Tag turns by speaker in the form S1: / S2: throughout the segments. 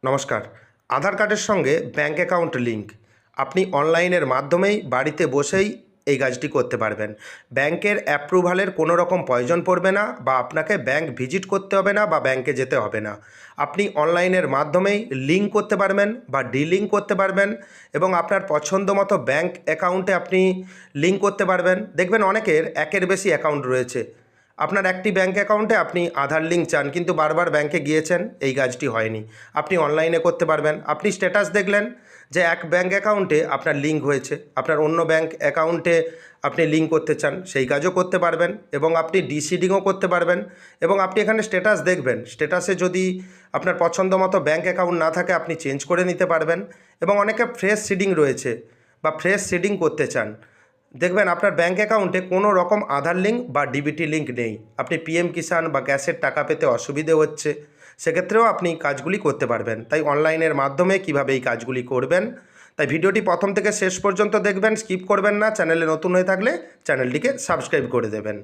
S1: নমস্কার। আধার কার্ডের সঙ্গে ব্যাঙ্ক অ্যাকাউন্ট লিঙ্ক আপনি অনলাইনের মাধ্যমেই বাড়িতে বসেই এই কাজটি করতে পারবেন। ব্যাংকের অ্যাপ্রুভালের কোনো রকম প্রয়োজন পড়বে না বা আপনাকে ব্যাংক ভিজিট করতে হবে না বা ব্যাংকে যেতে হবে না। আপনি অনলাইনের মাধ্যমেই লিঙ্ক করতে পারবেন বা ডিলিঙ্ক করতে পারবেন এবং আপনার পছন্দ মতো ব্যাঙ্ক অ্যাকাউন্টে আপনি লিঙ্ক করতে পারবেন। দেখবেন অনেকের একের বেশি অ্যাকাউন্ট রয়েছে। আপনার একটি ব্যাঙ্ক অ্যাকাউন্টে আপনি আধার লিঙ্ক চান কিন্তু বারবার ব্যাংকে গিয়েছেন, এই কাজটি হয়নি। আপনি অনলাইনে করতে পারবেন। আপনি স্ট্যাটাস দেখলেন যে এক ব্যাঙ্ক অ্যাকাউন্টে আপনার লিঙ্ক হয়েছে, আপনার অন্য ব্যাঙ্ক অ্যাকাউন্টে আপনি লিঙ্ক করতে চান, সেই কাজও করতে পারবেন এবং আপনি ডিসিডিংও করতে পারবেন। এবং আপনি এখানে স্ট্যাটাস দেখবেন, স্ট্যাটাসে যদি আপনার পছন্দ মতো ব্যাঙ্ক অ্যাকাউন্ট না থাকে আপনি চেঞ্জ করে নিতে পারবেন। এবং অনেকে ফ্রেশ সিডিং রয়েছে বা ফ্রেশ সিডিং করতে চান, দেখবেন আপনার ব্যাঙ্ক অ্যাকাউন্টে কোনো রকম আধার লিঙ্ক বা ডিবিটি লিঙ্ক নেই, আপনি পিএম কিষাণ বা গ্যাসের টাকা পেতে অসুবিধে হচ্ছে, সেক্ষেত্রেও আপনি কাজগুলি করতে পারবেন। তাই অনলাইনের মাধ্যমে কিভাবে এই কাজগুলি করবেন, তাই ভিডিওটি প্রথম থেকে শেষ পর্যন্ত দেখবেন, স্কিপ করবেন না। চ্যানেলে নতুন হয়ে থাকলে চ্যানেলটিকে সাবস্ক্রাইব করে দেবেন।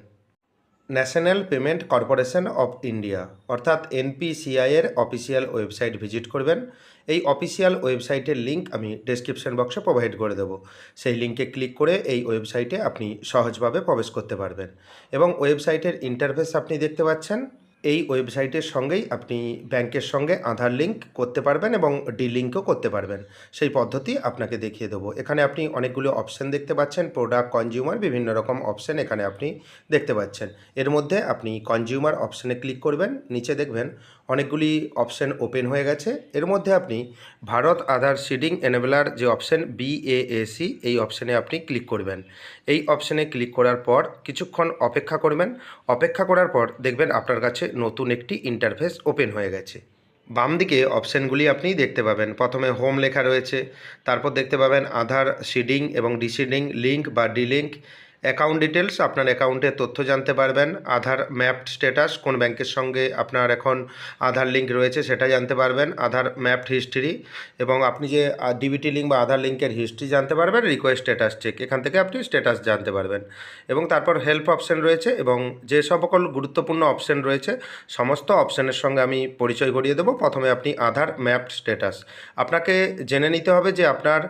S1: National payment corporation of India অর্থাৎ এনপিসিআই এর অফিসিয়াল ওয়েবসাইট ভিজিট করবেন। এই অফিসিয়াল ওয়েবসাইটের লিঙ্ক আমি ডেসক্রিপশন বক্সে প্রোভাইড করে দেবো। সেই লিঙ্কে ক্লিক করে এই ওয়েবসাইটে আপনি সহজভাবে প্রবেশ করতে পারবেন এবং ওয়েবসাইটের ইন্টারফেস আপনি দেখতে পাচ্ছেন। এই ওয়েবসাইটের সঙ্গেই আপনি ব্যাংকের সঙ্গে আধার লিঙ্ক করতে পারবেন এবং ডিলিঙ্কও করতে পারবেন। সেই পদ্ধতি আপনাকে দেখিয়ে দেবো। এখানে আপনি অনেকগুলো অপশান দেখতে পাচ্ছেন, প্রোডাক্ট, কনজিউমার, বিভিন্ন রকম অপশান এখানে আপনি দেখতে পাচ্ছেন। এর মধ্যে আপনি কনজিউমার অপশানে ক্লিক করবেন, নিচে দেখবেন অনেকগুলি অপশান ওপেন হয়ে গেছে। এর মধ্যে আপনি ভারত আধার সিডিং এনেবলার যে অপশান BAAC, এই অপশানে আপনি ক্লিক করবেন। এই অপশানে ক্লিক করার পর কিছুক্ষণ অপেক্ষা করবেন। অপেক্ষা করার পর দেখবেন আপনার কাছে নতুন একটি ইন্টারফেস ওপেন হয়ে গেছে। বাম দিকে অপশানগুলি আপনি দেখতে পাবেন। প্রথমে হোম লেখা রয়েছে, তারপর দেখতে পাবেন আধার সিডিং এবং ডিসিডিং লিঙ্ক বা ডিলিঙ্ক, অ্যাকাউন্ট ডিটেলস, আপনার অ্যাকাউন্টের তথ্য জানতে পারবেন, আধার ম্যাপড স্ট্যাটাস, কোন ব্যাংকের সঙ্গে আপনার এখন আধার লিঙ্ক রয়েছে সেটা জানতে পারবেন, আধার ম্যাপড হিস্ট্রি এবং আপনি যে ডিবিটি লিঙ্ক বা আধার লিঙ্কের হিস্ট্রি জানতে পারবেন, রিকোয়েস্ট স্ট্যাটাস চেক, এখান থেকে আপনি স্ট্যাটাস জানতে পারবেন। এবং তারপর হেল্প অপশান রয়েছে এবং যে সকল গুরুত্বপূর্ণ অপশান রয়েছে সমস্ত অপশানের সঙ্গে আমি পরিচয় করিয়ে দেবো। প্রথমে আপনি আধার ম্যাপড স্ট্যাটাস, আপনাকে জেনে নিতে হবে যে আপনার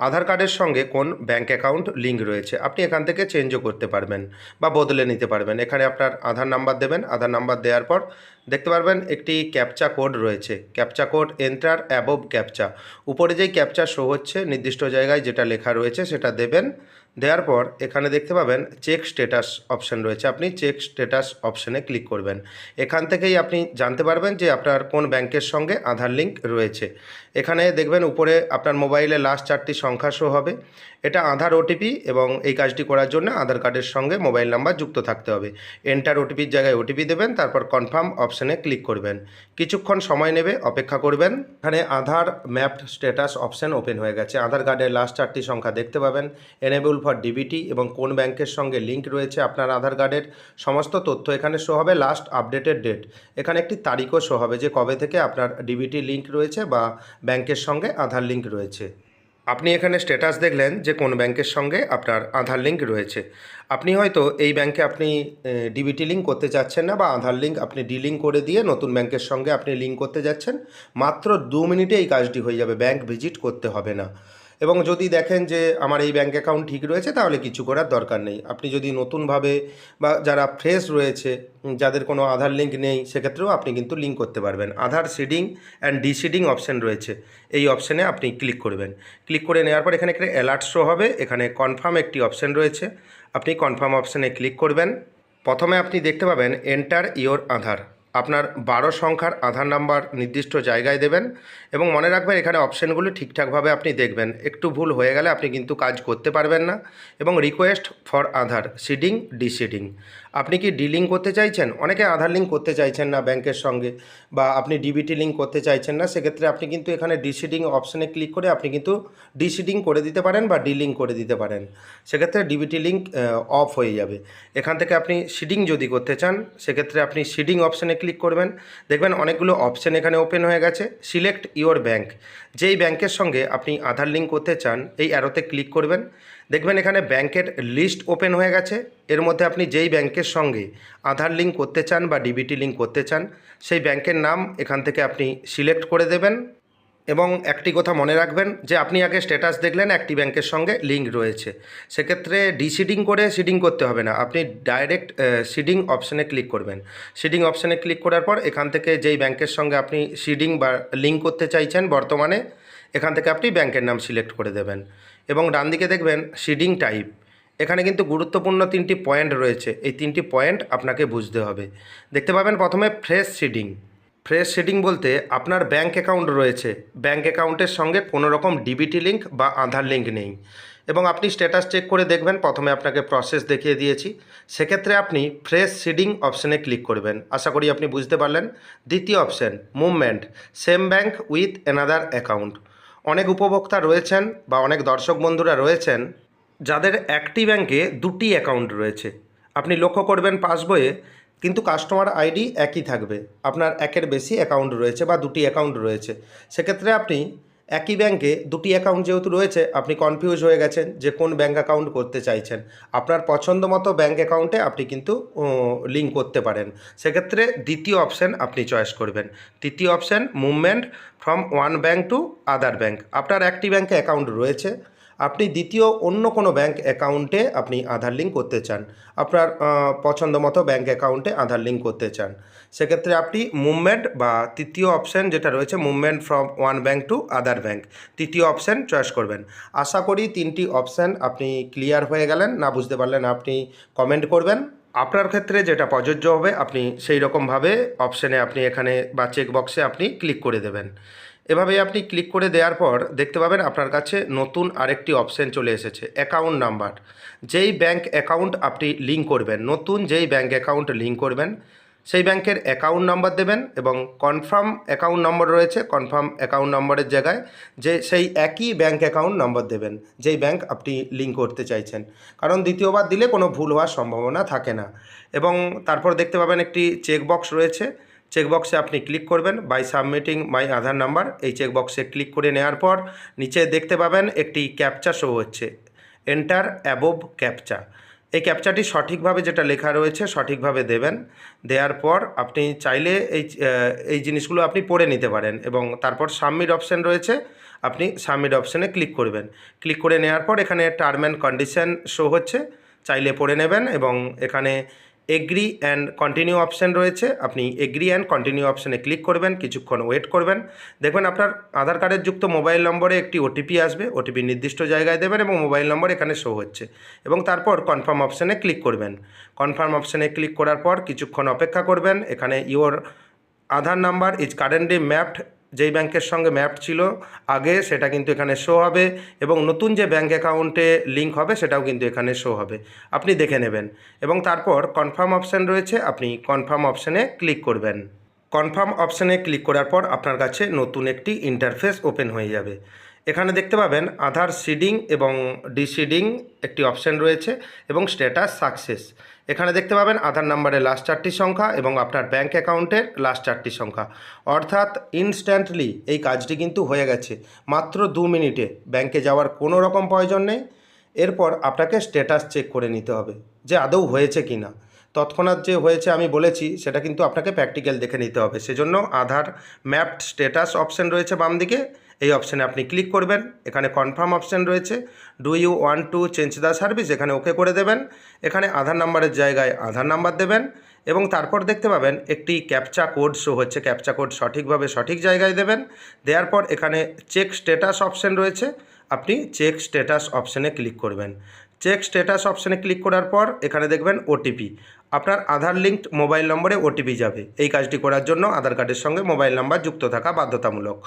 S1: আধার কার্ডের সঙ্গে কোন ব্যাঙ্ক অ্যাকাউন্ট লিঙ্ক রয়েছে। আপনি এখান থেকে চেঞ্জও করতে পারবেন বা বদলে নিতে পারবেন। এখানে আপনার আধার নাম্বার দেবেন, আধার নাম্বার দেওয়ার পর দেখতে পারবেন একটি ক্যাপচা কোড রয়েছে, captcha code enter above captcha, উপরে যেই ক্যাপচা শো হচ্ছে নির্দিষ্ট জায়গায় যেটা লেখা রয়েছে সেটা দেবেন। দেওয়ার পর এখানে দেখতে পাবেন চেক স্ট্যাটাস অপশান রয়েছে, আপনি চেক স্ট্যাটাস অপশানে ক্লিক করবেন। এখান থেকেই আপনি জানতে পারবেন যে আপনার কোন ব্যাংকের সঙ্গে আধার লিঙ্ক রয়েছে। এখানে দেখবেন উপরে আপনার মোবাইলে লাস্ট 4টি সংখ্যা শো হবে, এটা আধার ওটিপি এবং এই কাজটি করার জন্য আধার কার্ডের সঙ্গে মোবাইল নাম্বার যুক্ত থাকতে হবে। এন্টার ওটিপির জায়গায় ওটিপি দেবেন, তারপর কনফার্ম অপশানে ক্লিক করবেন। কিছুক্ষণ সময় নেবে, অপেক্ষা করবেন। এখানে আধার ম্যাপড স্ট্যাটাস অপশান ওপেন হয়ে গেছে। আধার কার্ডের লাস্ট 4টি সংখ্যা দেখতে পাবেন, এনেবল ফর ডিবিটি এবং কোন ব্যাংকের সঙ্গে লিঙ্ক রয়েছে আপনার আধার কার্ডের সমস্ত তথ্য এখানে শো হবে। লাস্ট আপডেটেড ডেট, এখানে একটি তারিখও শো হবে যে কবে থেকে আপনার ডিবিটি লিঙ্ক রয়েছে বা ব্যাংকের সঙ্গে আধার লিঙ্ক রয়েছে। আপনি এখানে স্ট্যাটাস দেখলেন যে কোন ব্যাংকের সঙ্গে আপনার আধার লিঙ্ক রয়েছে। আপনি হয়তো এই ব্যাংকে আপনি ডিবিটি লিঙ্ক করতে চাচ্ছেন না বা আধার লিঙ্ক আপনি ডিলিঙ্ক করে দিয়ে নতুন ব্যাংকের সঙ্গে আপনি লিঙ্ক করতে যাচ্ছেন। মাত্র 2 মিনিটে এই কাজটি হয়ে যাবে, ব্যাংক ভিজিট করতে হবে না। এবং যদি দেখেন যে আমার এই ব্যাঙ্ক অ্যাকাউন্ট ঠিক রয়েছে তাহলে কিছু করার দরকার নেই। আপনি যদি নতুনভাবে বা যারা ফ্রেশ রয়েছে, যাদের কোনো আধার লিঙ্ক নেই, সেক্ষেত্রেও আপনি কিন্তু লিঙ্ক করতে পারবেন। আধার সিডিং অ্যান্ড ডিসিডিং অপশান রয়েছে, এই অপশানে আপনি ক্লিক করবেন। ক্লিক করে নেওয়ার পর এখানে একটা অ্যালার্ট শো হবে, এখানে কনফার্ম একটি অপশান রয়েছে, আপনি কনফার্ম অপশানে ক্লিক করবেন। প্রথমে আপনি দেখতে পাবেন এন্টার ইওর আধার, আপনার 12 সংখ্যার আধার নাম্বার নির্দিষ্ট জায়গায় দেবেন এবং মনে রাখবেন এখানে অপশানগুলো ঠিকঠাকভাবে আপনি দেখবেন। একটু ভুল হয়ে গেলে আপনি কিন্তু কাজ করতে পারবেন না। এবং রিকোয়েস্ট ফর আধার সিডিং ডিসিডিং, আপনি কি ডিলিঙ্ক করতে চাইছেন? অনেকে আধার লিঙ্ক করতে চাইছেন না ব্যাংকের সঙ্গে বা আপনি ডিবিটি লিঙ্ক করতে চাইছেন না, সেক্ষেত্রে আপনি কিন্তু এখানে ডিসিডিং অপশানে ক্লিক করে আপনি কিন্তু ডিসিডিং করে দিতে পারেন বা ডিলিঙ্ক করে দিতে পারেন। সেক্ষেত্রে ডিবিটি লিঙ্ক অফ হয়ে যাবে। এখান থেকে আপনি সিডিং যদি করতে চান সেক্ষেত্রে আপনি সিডিং অপশানে ক্লিক করবেন। দেখবেন অনেকগুলো অপশান এখানে ওপেন হয়ে গেছে। সিলেক্ট ইওর ব্যাংক, যেই ব্যাংকের সঙ্গে আপনি আধার লিঙ্ক করতে চান এই অ্যারোতে ক্লিক করবেন। দেখবেন এখানে ব্যাংকের লিস্ট ওপেন হয়ে গেছে। এর মধ্যে আপনি যেই ব্যাংকের সঙ্গে আধার লিঙ্ক করতে চান বা ডিবিটি লিঙ্ক করতে চান সেই ব্যাংকের নাম এখান থেকে আপনি সিলেক্ট করে দেবেন। এবং একটি কথা মনে রাখবেন যে আপনি আগে স্ট্যাটাস দেখলেন একটি ব্যাংকের সঙ্গে লিঙ্ক রয়েছে, সেক্ষেত্রে ডিসিডিং করে সিডিং করতে হবে না, আপনি ডাইরেক্ট সিডিং অপশানে ক্লিক করবেন। সিডিং অপশানে ক্লিক করার পর এখান থেকে যেই ব্যাংকের সঙ্গে আপনি সিডিং বা লিঙ্ক করতে চাইছেন বর্তমানে, এখান থেকে আপনি ব্যাংকের নাম সিলেক্ট করে দেবেন এবং ডান দিকে দেখবেন সিডিং টাইপ। এখানে কিন্তু গুরুত্বপূর্ণ 3টি পয়েন্ট রয়েছে, এই 3টি পয়েন্ট আপনাকে বুঝতে হবে। দেখতে পাবেন প্রথমে ফ্রেশ সিডিং। ফ্রেশ সিডিং বলতে আপনার ব্যাঙ্ক অ্যাকাউন্ট রয়েছে, ব্যাঙ্ক অ্যাকাউন্টের সঙ্গে কোনো রকম ডিবিটি লিঙ্ক বা আধার লিঙ্ক নেই এবং আপনি স্ট্যাটাস চেক করে দেখবেন, প্রথমে আপনাকে প্রসেস দেখিয়ে দিয়েছি, সেক্ষেত্রে আপনি ফ্রেশ সিডিং অপশানে ক্লিক করবেন। আশা করি আপনি বুঝতে পারলেন। দ্বিতীয় option movement, same bank with another account. অনেক উপভোক্তা রয়েছেন বা অনেক দর্শক বন্ধুরা রয়েছেন যাদের একটি ব্যাঙ্কে দুটি অ্যাকাউন্ট রয়েছে। আপনি লক্ষ্য করবেন পাসবইয়ে কিন্তু কাস্টমার আইডি একই থাকবে, আপনার একের বেশি অ্যাকাউন্ট রয়েছে বা দুটি অ্যাকাউন্ট রয়েছে। সেক্ষেত্রে আপনি একই ব্যাংকে দুটি অ্যাকাউন্ট যেহেতু রয়েছে, আপনি কনফিউজ হয়ে গেছেন যে কোন ব্যাঙ্ক অ্যাকাউন্ট করতে চাইছেন। আপনার পছন্দ মতো ব্যাঙ্ক অ্যাকাউন্টে আপনি কিন্তু লিঙ্ক করতে পারেন। সেক্ষেত্রে দ্বিতীয় অপশান আপনি চয়েস করবেন। তৃতীয় option movement from one bank to other bank. আপনার একটি ব্যাঙ্কে অ্যাকাউন্ট রয়েছে, আপনি দ্বিতীয় অন্য কোনো ব্যাঙ্ক অ্যাকাউন্টে আপনি আধার লিঙ্ক করতে চান, আপনার পছন্দ মতো ব্যাঙ্ক অ্যাকাউন্টে আধার লিঙ্ক করতে চান, সেক্ষেত্রে আপনি মুভমেন্ট বা তৃতীয় অপশান যেটা রয়েছে movement from one bank to other bank, তৃতীয় অপশান চয়েস করবেন। আশা করি 3টি অপশান আপনি ক্লিয়ার হয়ে গেলেন। না বুঝতে পারলেন আপনি কমেন্ট করবেন, আপনার ক্ষেত্রে যেটা প্রযোজ্য হবে আপনি সেই রকমভাবে অপশানে আপনি এখানে বা চেকবক্সে আপনি ক্লিক করে দেবেন। এভাবে আপনি ক্লিক করে দেওয়ার পর দেখতে পাবেন আপনার কাছে নতুন আরেকটি অপশান চলে এসেছে, অ্যাকাউন্ট নাম্বার। যেই ব্যাঙ্ক অ্যাকাউন্ট আপনি লিঙ্ক করবেন, নতুন যেই ব্যাঙ্ক অ্যাকাউন্ট লিঙ্ক করবেন সেই ব্যাংকের অ্যাকাউন্ট নাম্বার দেবেন এবং কনফার্ম অ্যাকাউন্ট নম্বর রয়েছে, কনফার্ম অ্যাকাউন্ট নম্বরের জায়গায় যে সেই একই ব্যাঙ্ক অ্যাকাউন্ট নম্বর দেবেন যেই ব্যাঙ্ক আপনি লিঙ্ক করতে চাইছেন, কারণ দ্বিতীয়বার দিলে কোনো ভুল হওয়ার সম্ভাবনা থাকে না। এবং তারপর দেখতে পাবেন একটি চেকবক্স রয়েছে, চেকবক্সে আপনি ক্লিক করবেন by submitting my Aadhaar number. এই চেকবক্সে ক্লিক করে নেওয়ার পর নিচে দেখতে পাবেন একটি ক্যাপচা শো হচ্ছে, এন্টার অ্যাবোভ ক্যাপচা। এই ক্যাপচাটি সঠিকভাবে যেটা লেখা রয়েছে সঠিকভাবে দেবেন। দেওয়ার পর আপনি চাইলে এই জিনিসগুলো আপনি পড়ে নিতে পারেন এবং তারপর সাবমিট অপশান রয়েছে, আপনি সাবমিট অপশানে ক্লিক করবেন। ক্লিক করে নেওয়ার পর এখানে টার্ম অ্যান্ড কন্ডিশন শো হচ্ছে, চাইলে পড়ে নেবেন এবং এখানে এগ্রি অ্যান্ড কন্টিনিউ অপশান রয়েছে, আপনি এগ্রি অ্যান্ড কন্টিনিউ অপশানে ক্লিক করবেন, কিছুক্ষণ ওয়েট করবেন। দেখবেন আপনার আধার কার্ডের যুক্ত মোবাইল নম্বরে একটি ওটিপি আসবে, ওটিপি নির্দিষ্ট জায়গায় দেবেন এবং মোবাইল নম্বর এখানে শো হচ্ছে এবং তারপর কনফার্ম অপশানে ক্লিক করবেন। কনফার্ম অপশানে ক্লিক করার পর কিছুক্ষণ অপেক্ষা করবেন। এখানে your Aadhaar number is currently mapped, যেই ব্যাংকের সঙ্গে ম্যাপড ছিল আগে সেটা কিন্তু এখানে শো হবে এবং নতুন যে ব্যাঙ্ক অ্যাকাউন্টে লিঙ্ক হবে সেটাও কিন্তু এখানে শো হবে, আপনি দেখে নেবেন। এবং তারপর কনফার্ম অপশান রয়েছে, আপনি কনফার্ম অপশানে ক্লিক করবেন। কনফার্ম অপশানে ক্লিক করার পর আপনার কাছে নতুন একটি ইন্টারফেস ওপেন হয়ে যাবে। এখানে দেখতে পাবেন আধার সিডিং এবং ডিসিডিং একটি অপশান রয়েছে এবং স্ট্যাটাস সাকসেস। এখানে দেখতে পাবেন আধার নাম্বারের লাস্ট 4টি সংখ্যা এবং আপনার ব্যাঙ্ক অ্যাকাউন্টের লাস্ট 4টি সংখ্যা, অর্থাৎ ইনস্ট্যান্টলি এই কাজটি কিন্তু হয়ে গেছে মাত্র 2 মিনিটে। ব্যাঙ্কে যাওয়ার কোনো রকম প্রয়োজন নেই। এরপর আপনাকে স্ট্যাটাস চেক করে নিতে হবে যে আদৌ হয়েছে কি না। তৎক্ষণাৎ যে হয়েছে আমি বলেছি সেটা কিন্তু আপনাকে প্র্যাকটিক্যাল দেখে নিতে হবে, সেজন্য আধার ম্যাপড স্ট্যাটাস অপশান রয়েছে বাম দিকে, এই অপশানে আপনি ক্লিক করবেন। এখানে কনফার্ম অপশান রয়েছে, do you want to change the service, এখানে ওকে করে দেবেন। এখানে আধার নাম্বারের জায়গায় আধার নাম্বার দেবেন এবং তারপর দেখতে পাবেন একটি ক্যাপচা কোড শো হচ্ছে, ক্যাপচা কোড সঠিকভাবে সঠিক জায়গায় দেবেন। দেওয়ার পর এখানে চেক স্ট্যাটাস অপশান রয়েছে, আপনি চেক স্ট্যাটাস অপশানে ক্লিক করবেন। চেক স্ট্যাটাস অপশানে ক্লিক করার পর এখানে দেখবেন ওটিপি, আপনার আধার লিঙ্কড মোবাইল নম্বরে ওটিপি যাবে। এই কাজটি করার জন্য আধার কার্ডের সঙ্গে মোবাইল নাম্বার যুক্ত থাকা বাধ্যতামূলক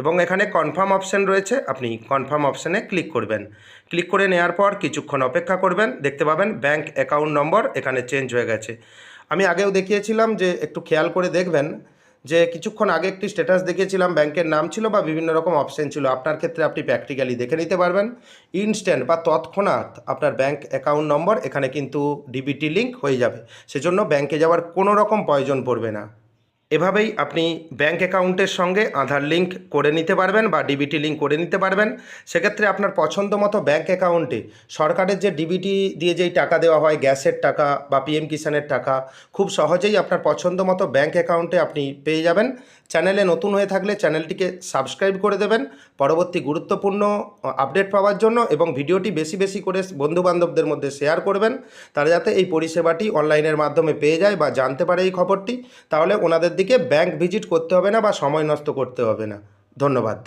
S1: এবং এখানে কনফার্ম অপশান রয়েছে, আপনি কনফার্ম অপশানে ক্লিক করবেন। ক্লিক করে নেওয়ার পর কিছুক্ষণ অপেক্ষা করবেন, দেখতে পাবেন ব্যাঙ্ক অ্যাকাউন্ট নম্বর এখানে চেঞ্জ হয়ে গেছে। আমি আগেও দেখিয়েছিলাম যে একটু খেয়াল করে দেখবেন যে কিছুক্ষণ আগে একটি স্ট্যাটাস দেখিয়েছিলাম, ব্যাংকের নাম ছিল বা বিভিন্ন রকম অপশান ছিল, আপনার ক্ষেত্রে আপনি প্র্যাকটিক্যালি দেখে নিতে পারবেন। ইনস্ট্যান্ট বা তৎক্ষণাৎ আপনার ব্যাঙ্ক অ্যাকাউন্ট নম্বর এখানে কিন্তু ডিবিটি লিঙ্ক হয়ে যাবে, সেজন্য ব্যাংকে যাওয়ার কোনো রকম প্রয়োজন পড়বে না। এভাবেই আপনি ব্যাঙ্ক অ্যাকাউন্টের সঙ্গে আধার লিঙ্ক করে নিতে পারবেন বা ডিবিটি লিঙ্ক করে নিতে পারবেন। সেক্ষেত্রে আপনার পছন্দ মতো ব্যাঙ্ক অ্যাকাউন্টে সরকারের যে ডিবিটি দিয়ে যেই টাকা দেওয়া হয়, গ্যাসের টাকা বা পিএম কিষাণের টাকা, খুব সহজেই আপনার পছন্দ মতো ব্যাঙ্ক অ্যাকাউন্টে আপনি পেয়ে যাবেন। চ্যানেলে নতুন হয়ে থাকলে চ্যানেলটিকে সাবস্ক্রাইব করে দেবেন পরবর্তী গুরুত্বপূর্ণ আপডেট পাওয়ার জন্য, এবং ভিডিওটি বেশি বেশি করে বন্ধুবান্ধবদের মধ্যে শেয়ার করবেন, তারা যাতে এই পরিষেবাটি অনলাইনের মাধ্যমে পেয়ে যায় বা জানতে পারে এই খবরটি। তাহলে ওনাদের দিকে ব্যাংক ভিজিট করতে হবে না বা সময় নষ্ট করতে হবে না। ধন্যবাদ।